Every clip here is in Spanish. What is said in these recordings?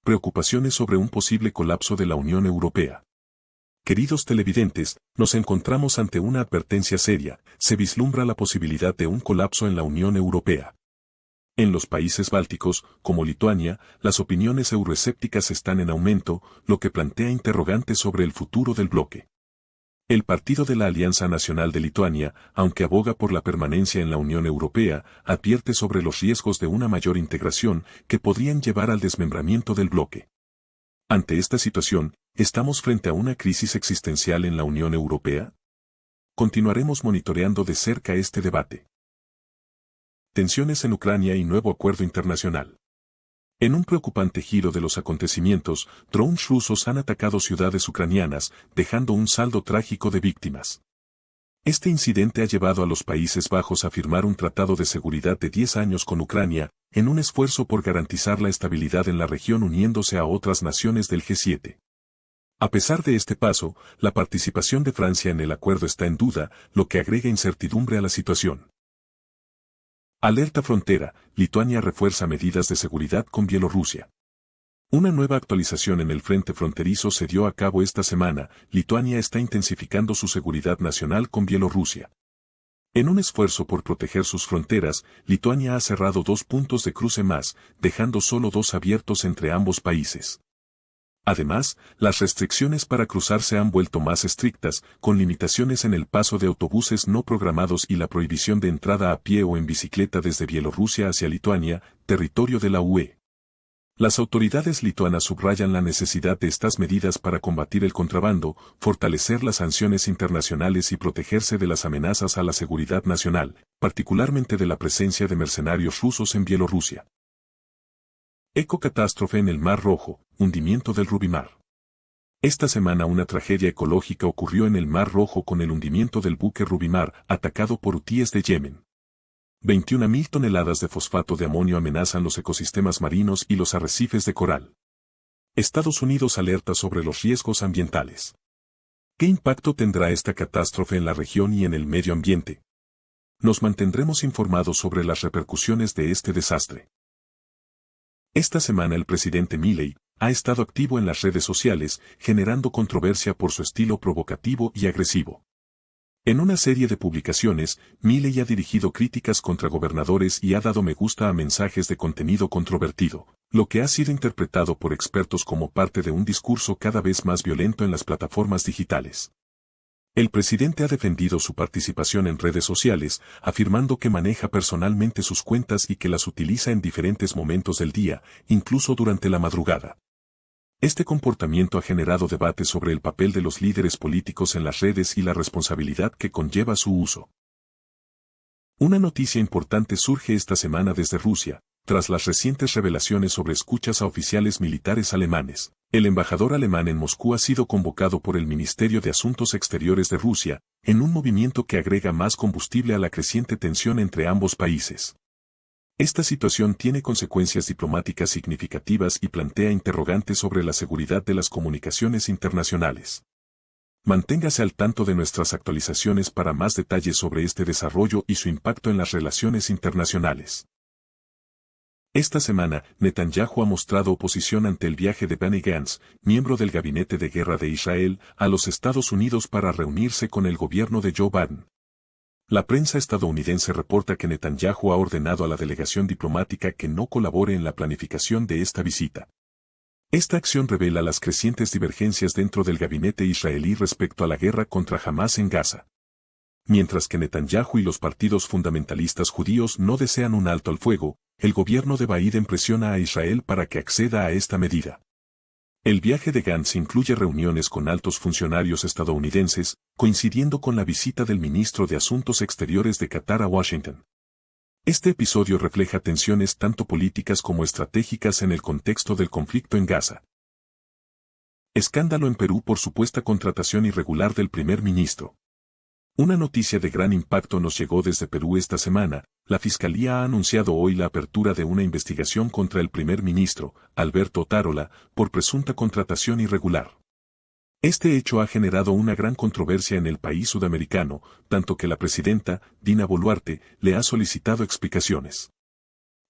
Preocupaciones sobre un posible colapso de la Unión Europea. Queridos televidentes, nos encontramos ante una advertencia seria, se vislumbra la posibilidad de un colapso en la Unión Europea. En los países bálticos, como Lituania, las opiniones euroescépticas están en aumento, lo que plantea interrogantes sobre el futuro del bloque. El Partido de la Alianza Nacional de Lituania, aunque aboga por la permanencia en la Unión Europea, advierte sobre los riesgos de una mayor integración que podrían llevar al desmembramiento del bloque. Ante esta situación, ¿estamos frente a una crisis existencial en la Unión Europea? Continuaremos monitoreando de cerca este debate. Tensiones en Ucrania y nuevo acuerdo internacional. En un preocupante giro de los acontecimientos, drones rusos han atacado ciudades ucranianas, dejando un saldo trágico de víctimas. Este incidente ha llevado a los Países Bajos a firmar un tratado de seguridad de 10 años con Ucrania, en un esfuerzo por garantizar la estabilidad en la región uniéndose a otras naciones del G7. A pesar de este paso, la participación de Francia en el acuerdo está en duda, lo que agrega incertidumbre a la situación. Alerta frontera, Lituania refuerza medidas de seguridad con Bielorrusia. Una nueva actualización en el frente fronterizo se dio a cabo esta semana, Lituania está intensificando su seguridad nacional con Bielorrusia. En un esfuerzo por proteger sus fronteras, Lituania ha cerrado 2 puntos de cruce más, dejando solo 2 abiertos entre ambos países. Además, las restricciones para cruzar se han vuelto más estrictas, con limitaciones en el paso de autobuses no programados y la prohibición de entrada a pie o en bicicleta desde Bielorrusia hacia Lituania, territorio de la UE. Las autoridades lituanas subrayan la necesidad de estas medidas para combatir el contrabando, fortalecer las sanciones internacionales y protegerse de las amenazas a la seguridad nacional, particularmente de la presencia de mercenarios rusos en Bielorrusia. Ecocatástrofe en el Mar Rojo, hundimiento del Rubimar. Esta semana una tragedia ecológica ocurrió en el Mar Rojo con el hundimiento del buque Rubimar, atacado por hutíes de Yemen. 21.000 toneladas de fosfato de amonio amenazan los ecosistemas marinos y los arrecifes de coral. Estados Unidos alerta sobre los riesgos ambientales. ¿Qué impacto tendrá esta catástrofe en la región y en el medio ambiente? Nos mantendremos informados sobre las repercusiones de este desastre. Esta semana el presidente Milei ha estado activo en las redes sociales, generando controversia por su estilo provocativo y agresivo. En una serie de publicaciones, Milei ha dirigido críticas contra gobernadores y ha dado me gusta a mensajes de contenido controvertido, lo que ha sido interpretado por expertos como parte de un discurso cada vez más violento en las plataformas digitales. El presidente ha defendido su participación en redes sociales, afirmando que maneja personalmente sus cuentas y que las utiliza en diferentes momentos del día, incluso durante la madrugada. Este comportamiento ha generado debate sobre el papel de los líderes políticos en las redes y la responsabilidad que conlleva su uso. Una noticia importante surge esta semana desde Rusia, tras las recientes revelaciones sobre escuchas a oficiales militares alemanes. El embajador alemán en Moscú ha sido convocado por el Ministerio de Asuntos Exteriores de Rusia, en un movimiento que agrega más combustible a la creciente tensión entre ambos países. Esta situación tiene consecuencias diplomáticas significativas y plantea interrogantes sobre la seguridad de las comunicaciones internacionales. Manténgase al tanto de nuestras actualizaciones para más detalles sobre este desarrollo y su impacto en las relaciones internacionales. Esta semana, Netanyahu ha mostrado oposición ante el viaje de Benny Gantz, miembro del Gabinete de Guerra de Israel, a los Estados Unidos para reunirse con el gobierno de Joe Biden. La prensa estadounidense reporta que Netanyahu ha ordenado a la delegación diplomática que no colabore en la planificación de esta visita. Esta acción revela las crecientes divergencias dentro del gabinete israelí respecto a la guerra contra Hamás en Gaza. Mientras que Netanyahu y los partidos fundamentalistas judíos no desean un alto al fuego, el gobierno de Biden presiona a Israel para que acceda a esta medida. El viaje de Gantz incluye reuniones con altos funcionarios estadounidenses, coincidiendo con la visita del ministro de Asuntos Exteriores de Qatar a Washington. Este episodio refleja tensiones tanto políticas como estratégicas en el contexto del conflicto en Gaza. Escándalo en Perú por supuesta contratación irregular del primer ministro. Una noticia de gran impacto nos llegó desde Perú esta semana. La Fiscalía ha anunciado hoy la apertura de una investigación contra el primer ministro, Alberto Otárola, por presunta contratación irregular. Este hecho ha generado una gran controversia en el país sudamericano, tanto que la presidenta, Dina Boluarte, le ha solicitado explicaciones.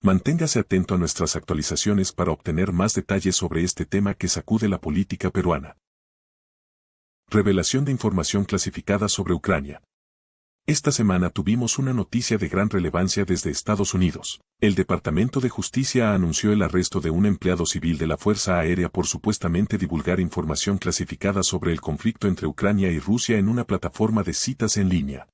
Manténgase atento a nuestras actualizaciones para obtener más detalles sobre este tema que sacude la política peruana. Revelación de información clasificada sobre Ucrania. Esta semana tuvimos una noticia de gran relevancia desde Estados Unidos. El Departamento de Justicia anunció el arresto de un empleado civil de la Fuerza Aérea por supuestamente divulgar información clasificada sobre el conflicto entre Ucrania y Rusia en una plataforma de citas en línea.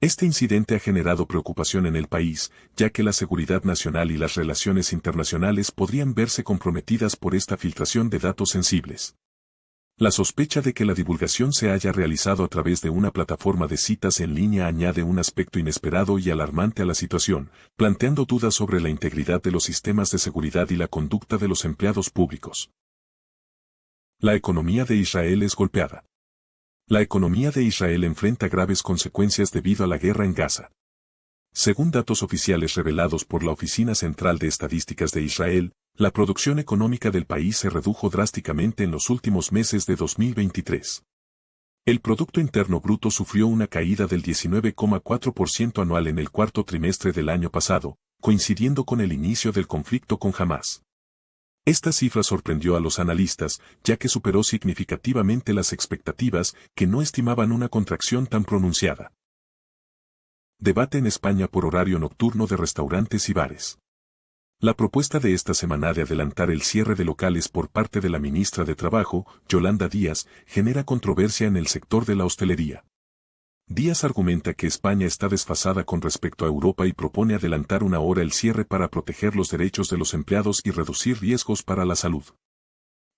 Este incidente ha generado preocupación en el país, ya que la seguridad nacional y las relaciones internacionales podrían verse comprometidas por esta filtración de datos sensibles. La sospecha de que la divulgación se haya realizado a través de una plataforma de citas en línea añade un aspecto inesperado y alarmante a la situación, planteando dudas sobre la integridad de los sistemas de seguridad y la conducta de los empleados públicos. La economía de Israel es golpeada. La economía de Israel enfrenta graves consecuencias debido a la guerra en Gaza. Según datos oficiales revelados por la Oficina Central de Estadísticas de Israel, la producción económica del país se redujo drásticamente en los últimos meses de 2023. El Producto Interno Bruto sufrió una caída del 19,4% anual en el cuarto trimestre del año pasado, coincidiendo con el inicio del conflicto con Hamás. Esta cifra sorprendió a los analistas, ya que superó significativamente las expectativas, que no estimaban una contracción tan pronunciada. Debate en España por horario nocturno de restaurantes y bares. La propuesta de esta semana de adelantar el cierre de locales por parte de la ministra de Trabajo, Yolanda Díaz, genera controversia en el sector de la hostelería. Díaz argumenta que España está desfasada con respecto a Europa y propone adelantar una hora el cierre para proteger los derechos de los empleados y reducir riesgos para la salud.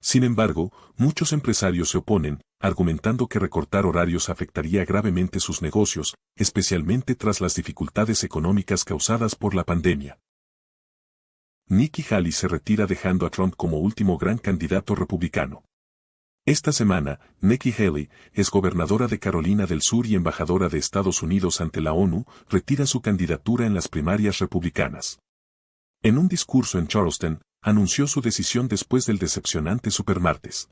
Sin embargo, muchos empresarios se oponen, argumentando que recortar horarios afectaría gravemente sus negocios, especialmente tras las dificultades económicas causadas por la pandemia. Nikki Haley se retira dejando a Trump como último gran candidato republicano. Esta semana, Nikki Haley, exgobernadora de Carolina del Sur y embajadora de Estados Unidos ante la ONU, retira su candidatura en las primarias republicanas. En un discurso en Charleston, anunció su decisión después del decepcionante supermartes.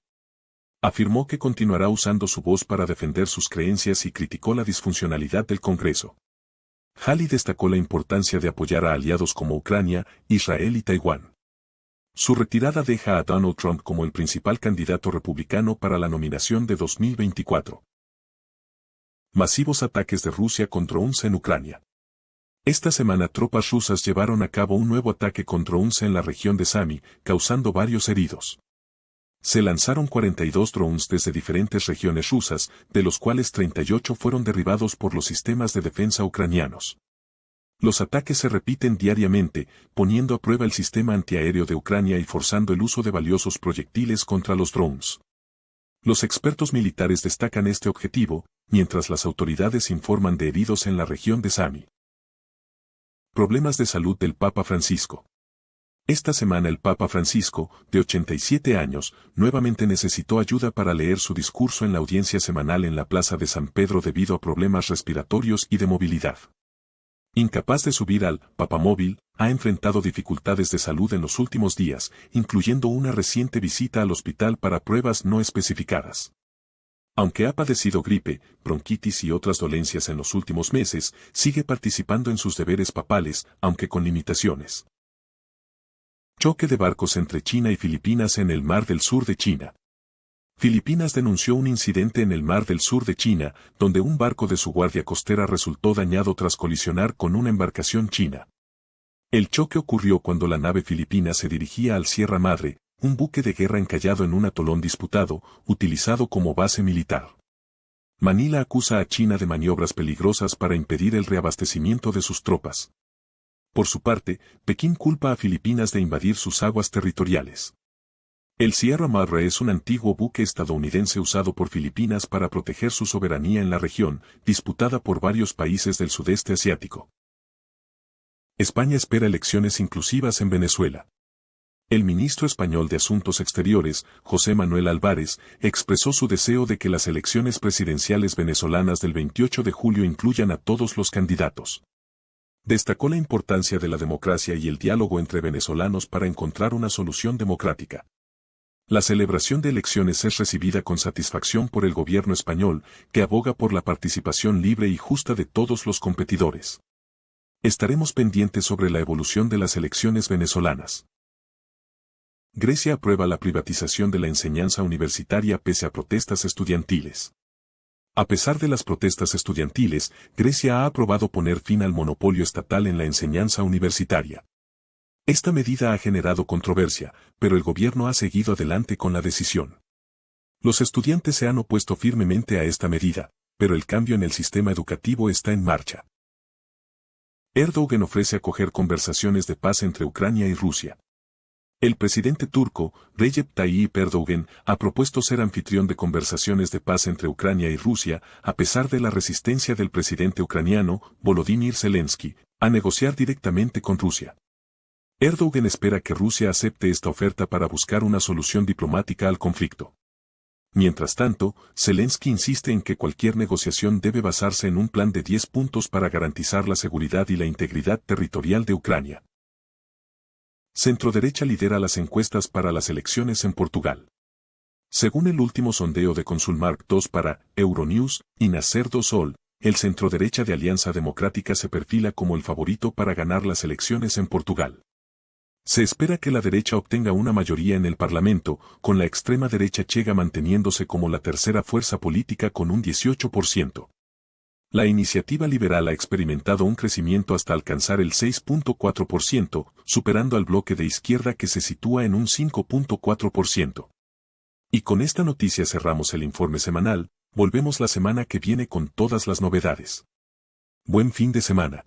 Afirmó que continuará usando su voz para defender sus creencias y criticó la disfuncionalidad del Congreso. Haley destacó la importancia de apoyar a aliados como Ucrania, Israel y Taiwán. Su retirada deja a Donald Trump como el principal candidato republicano para la nominación de 2024. Masivos ataques de Rusia contra UNS en Ucrania. Esta semana tropas rusas llevaron a cabo un nuevo ataque contra UNS en la región de Sami, causando varios heridos. Se lanzaron 42 drones desde diferentes regiones rusas, de los cuales 38 fueron derribados por los sistemas de defensa ucranianos. Los ataques se repiten diariamente, poniendo a prueba el sistema antiaéreo de Ucrania y forzando el uso de valiosos proyectiles contra los drones. Los expertos militares destacan este objetivo, mientras las autoridades informan de heridos en la región de Sami. Problemas de salud del Papa Francisco. Esta semana el Papa Francisco, de 87 años, nuevamente necesitó ayuda para leer su discurso en la audiencia semanal en la Plaza de San Pedro debido a problemas respiratorios y de movilidad. Incapaz de subir al papamóvil, ha enfrentado dificultades de salud en los últimos días, incluyendo una reciente visita al hospital para pruebas no especificadas. Aunque ha padecido gripe, bronquitis y otras dolencias en los últimos meses, sigue participando en sus deberes papales, aunque con limitaciones. Choque de barcos entre China y Filipinas en el Mar del Sur de China. Filipinas denunció un incidente en el Mar del Sur de China, donde un barco de su guardia costera resultó dañado tras colisionar con una embarcación china. El choque ocurrió cuando la nave filipina se dirigía al Sierra Madre, un buque de guerra encallado en un atolón disputado, utilizado como base militar. Manila acusa a China de maniobras peligrosas para impedir el reabastecimiento de sus tropas. Por su parte, Pekín culpa a Filipinas de invadir sus aguas territoriales. El Sierra Madre es un antiguo buque estadounidense usado por Filipinas para proteger su soberanía en la región, disputada por varios países del sudeste asiático. España espera elecciones inclusivas en Venezuela. El ministro español de Asuntos Exteriores, José Manuel Álvarez, expresó su deseo de que las elecciones presidenciales venezolanas del 28 de julio incluyan a todos los candidatos. Destacó la importancia de la democracia y el diálogo entre venezolanos para encontrar una solución democrática. La celebración de elecciones es recibida con satisfacción por el gobierno español, que aboga por la participación libre y justa de todos los competidores. Estaremos pendientes sobre la evolución de las elecciones venezolanas. Grecia aprueba la privatización de la enseñanza universitaria pese a protestas estudiantiles. A pesar de las protestas estudiantiles, Grecia ha aprobado poner fin al monopolio estatal en la enseñanza universitaria. Esta medida ha generado controversia, pero el gobierno ha seguido adelante con la decisión. Los estudiantes se han opuesto firmemente a esta medida, pero el cambio en el sistema educativo está en marcha. Erdogan ofrece acoger conversaciones de paz entre Ucrania y Rusia. El presidente turco, Recep Tayyip Erdogan, ha propuesto ser anfitrión de conversaciones de paz entre Ucrania y Rusia, a pesar de la resistencia del presidente ucraniano, Volodymyr Zelensky, a negociar directamente con Rusia. Erdogan espera que Rusia acepte esta oferta para buscar una solución diplomática al conflicto. Mientras tanto, Zelensky insiste en que cualquier negociación debe basarse en un plan de 10 puntos para garantizar la seguridad y la integridad territorial de Ucrania. Centroderecha lidera las encuestas para las elecciones en Portugal. Según el último sondeo de Consulmark 2 para Euronews y Nacer do Sol, el centroderecha de Alianza Democrática se perfila como el favorito para ganar las elecciones en Portugal. Se espera que la derecha obtenga una mayoría en el Parlamento, con la extrema derecha chega manteniéndose como la tercera fuerza política con un 18%. La iniciativa liberal ha experimentado un crecimiento hasta alcanzar el 6.4%, superando al bloque de izquierda que se sitúa en un 5.4%. Y con esta noticia cerramos el informe semanal, volvemos la semana que viene con todas las novedades. Buen fin de semana.